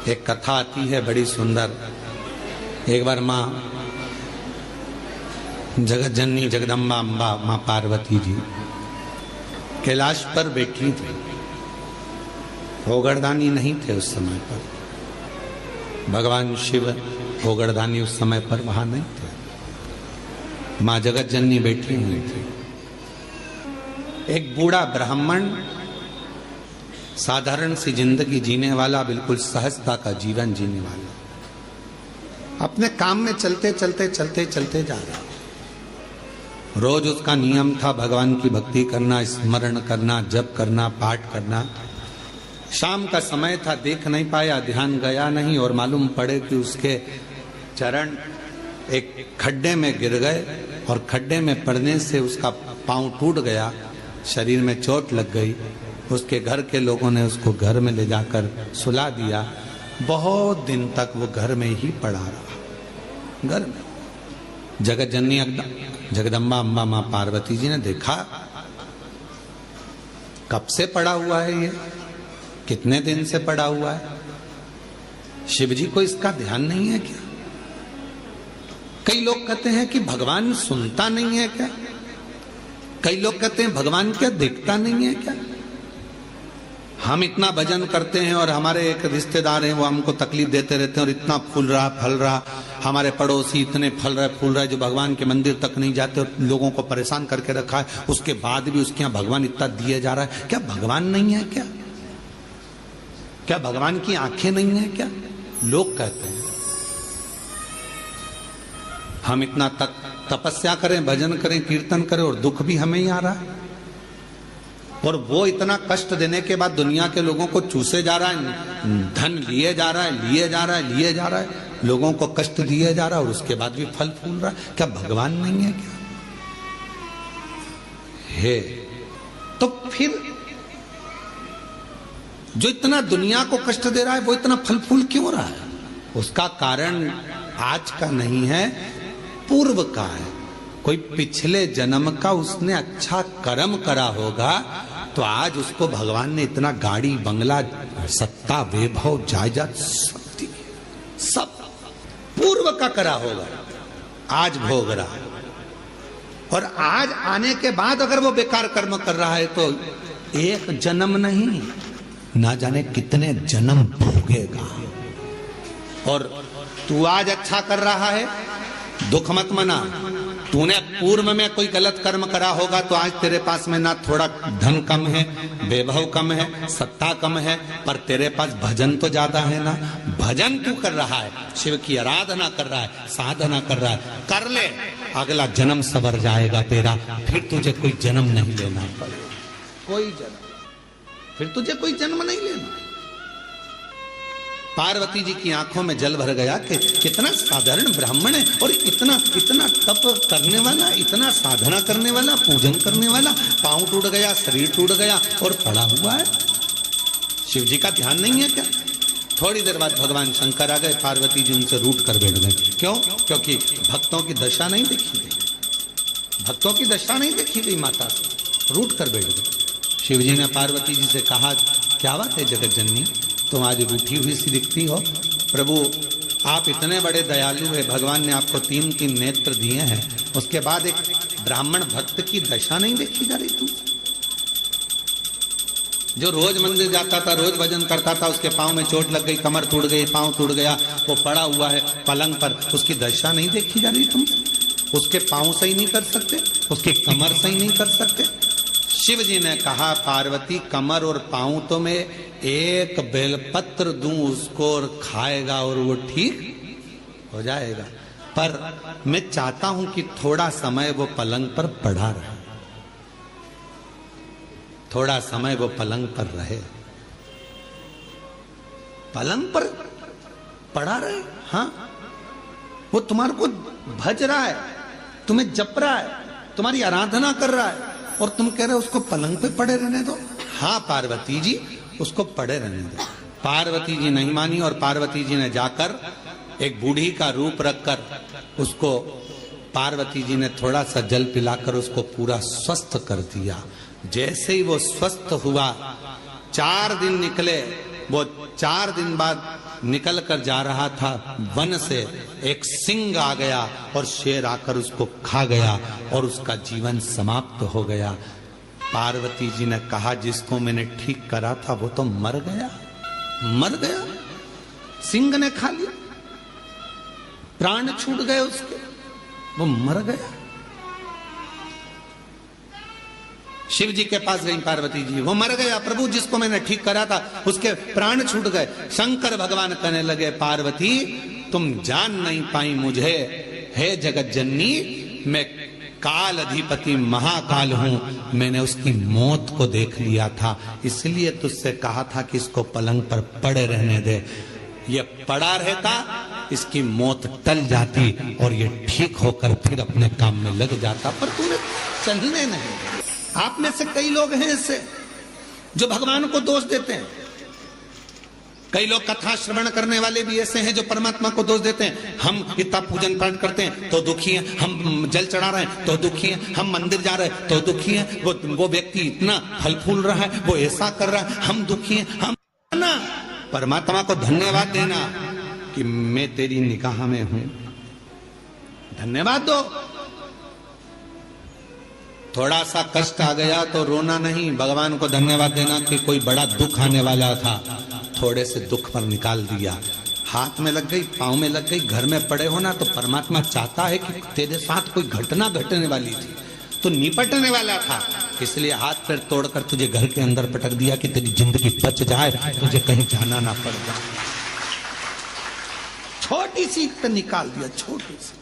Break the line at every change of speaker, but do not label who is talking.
एक कथा आती है बड़ी सुंदर। एक बार माँ जगत जननी जगदम्बा अम्बा माँ पार्वती जी कैलाश पर बैठी थी। भोगड़दानी नहीं थे उस समय पर, भगवान शिव भोगड़दानी उस समय पर वहां नहीं थे। माँ जगत जननी बैठी हुई थी। एक बूढ़ा ब्राह्मण साधारण सी जिंदगी जीने वाला, बिल्कुल सहजता का जीवन जीने वाला, अपने काम में चलते चलते चलते चलते जा रहा। रोज उसका नियम था भगवान की भक्ति करना, स्मरण करना, जप करना, पाठ करना। शाम का समय था, देख नहीं पाया, ध्यान गया नहीं और मालूम पड़े कि उसके चरण एक खड्डे में गिर गए और खड्डे में पड़ने से उसका पांव टूट गया, शरीर में चोट लग गई। उसके घर के लोगों ने उसको घर में ले जाकर सुला दिया। बहुत दिन तक वो घर में ही पड़ा रहा। घर में जगत जननी जगदम्बा अम्बा माँ पार्वती जी ने देखा, कब से पड़ा हुआ है ये, कितने दिन से पड़ा हुआ है, शिव जी को इसका ध्यान नहीं है क्या? कई लोग कहते हैं कि भगवान सुनता नहीं है क्या? कई लोग कहते हैं भगवान क्या देखता नहीं है क्या? हम इतना भजन करते हैं और हमारे एक रिश्तेदार हैं, वो हमको तकलीफ देते रहते हैं और इतना फूल रहा फल रहा, हमारे पड़ोसी इतने फल रहे फूल रहे जो भगवान के मंदिर तक नहीं जाते और लोगों को परेशान करके रखा है। उसके बाद भी उसके यहाँ भगवान इतना दिए जा रहा है। क्या भगवान नहीं है क्या? क्या भगवान की आंखें नहीं है क्या? लोग कहते हैं। हम इतना तपस्या करें, भजन करें, कीर्तन करें और दुख भी हमें ही आ रहा है। और वो इतना कष्ट देने के बाद दुनिया के लोगों को चूसे जा रहा है, धन लिए जा रहा है, लिए जा रहा है, लिए जा रहा है, लोगों को कष्ट दिए जा रहा है और उसके बाद भी फल फूल रहा है। क्या भगवान नहीं है क्या? है तो फिर जो इतना दुनिया को कष्ट दे रहा है वो इतना फल फूल क्यों रहा है? उसका कारण आज का नहीं है, पूर्व का है। कोई पिछले जन्म का उसने अच्छा कर्म करा होगा तो आज उसको भगवान ने इतना गाड़ी बंगला सत्ता वैभव जायदाद सब पूर्व का करा होगा, आज भोग रहा है। और आज आने के बाद अगर वो बेकार कर्म कर रहा है तो एक जन्म नहीं, ना जाने कितने जन्म भोगेगा। और तू आज अच्छा कर रहा है, दुख मत मना। तूने पूर्व में कोई गलत कर्म करा होगा तो आज तेरे पास में ना थोड़ा धन कम है, वैभव कम है, सत्ता कम है, पर तेरे पास भजन तो ज्यादा है ना। भजन तू कर रहा है, शिव की आराधना कर रहा है, साधना कर रहा है, कर ले, अगला जन्म सवर जाएगा तेरा। फिर तुझे कोई जन्म नहीं लेना पड़ेगा, कोई जन्म, फिर तुझे कोई जन्म नहीं लेना। पार्वती जी की आंखों में जल भर गया कि कितना साधारण ब्राह्मण है और इतना इतना तप करने वाला, इतना साधना करने वाला, पूजन करने वाला, पांव टूट गया, शरीर टूट गया और पड़ा हुआ है। शिव जी का ध्यान नहीं है क्या? थोड़ी देर बाद भगवान शंकर आ गए, पार्वती जी उनसे रूठ कर बैठ गए। क्यों? क्योंकि भक्तों की दशा नहीं देखी गई, भक्तों की दशा नहीं देखी गई, माता से रूठ कर बैठ गए। शिव जी ने पार्वती जी से कहा, क्या बात है जगत जननी, तुम आज रूठी हुई सी दिखती हो। प्रभु आप इतने बड़े दयालु है, भगवान ने आपको 3 नेत्र दिए हैं, उसके बाद एक ब्राह्मण भक्त की दशा नहीं देखी जा रही तुम? जो रोज मंदिर जाता था, रोज भजन करता था, उसके पांव में चोट लग गई, कमर टूट गई, पांव टूट गया, वो पड़ा हुआ है पलंग पर, उसकी दशा नहीं देखी जा रही तुम? उसके पांव सही नहीं कर सकते, उसकी कमर सही नहीं कर सकते? शिव जी ने कहा, पार्वती कमर और पांव तो मैं एक बेलपत्र दूं उसको और खाएगा और वो ठीक हो जाएगा, पर मैं चाहता हूं कि थोड़ा समय वो पलंग पर पड़ा रहे, थोड़ा समय वो पलंग पर रहे, पलंग पर पड़ा रहे। हाँ, वो तुम्हारे को भज रहा है, तुम्हें जप रहा है, तुम्हारी आराधना कर रहा है और तुम कह रहे हो उसको पलंग पे पड़े रहने दो। हाँ पार्वती जी, उसको पड़े रहने दो। पार्वती जी नहीं मानी और पार्वती जी ने जाकर एक बूढ़ी का रूप रखकर उसको, पार्वती जी ने थोड़ा सा जल पिलाकर उसको पूरा स्वस्थ कर दिया। जैसे ही वो स्वस्थ हुआ, 4 दिन निकले, वो 4 दिन बाद निकल कर जा रहा था वन से, एक सिंह आ गया और शेर आकर उसको खा गया और उसका जीवन समाप्त हो गया। पार्वती जी ने कहा जिसको मैंने ठीक करा था वो तो मर गया, मर गया, सिंह ने खा लिया, प्राण छूट गए उसके, वो मर गया। शिव जी के पास गई पार्वती जी, वो मर गया प्रभु, जिसको मैंने ठीक करा था उसके प्राण छूट गए। शंकर भगवान कहने लगे पार्वती तुम जान नहीं पाई मुझे, हे जगत जननी, मैं काल अधिपति महाकाल हूं, मैंने उसकी मौत को देख लिया था, इसलिए तुझसे कहा था कि इसको पलंग पर पड़े रहने दे। ये पड़ा रहता, इसकी मौत टल जाती और ये ठीक होकर फिर अपने काम में लग जाता, पर तूने चलने नहीं। आप में से कई लोग हैं ऐसे जो भगवान को दोष देते हैं, कई लोग कथा श्रवण करने वाले भी ऐसे हैं जो परमात्मा को दोष देते हैं। हम इतना पूजन पाठ करते हैं तो दुखी हैं, हम जल चढ़ा रहे हैं तो दुखी हैं, हम मंदिर जा रहे हैं तो दुखी हैं, वो व्यक्ति इतना फल फूल रहा है, वो ऐसा कर रहा है, हम दुखी हैं। हम ना परमात्मा को धन्यवाद देना कि मैं तेरी निगाह में हूं, धन्यवाद दो। थोड़ा सा कष्ट आ गया तो रोना नहीं, भगवान को धन्यवाद देना कि कोई बड़ा दुख आने वाला था, थोड़े से दुख पर निकाल दिया। हाथ में लग गई, पांव में लग गई, घर में पड़े हो ना, तो परमात्मा चाहता है कि तेरे साथ कोई घटना घटने वाली थी तो निपटने वाला था, इसलिए हाथ पैर तोड़कर तुझे घर के अंदर पटक दिया कि तेरी जिंदगी बच जाए, तुझे कहीं जाना ना पड़ जाए। छोटी सी निकाल दिया, छोटी सी।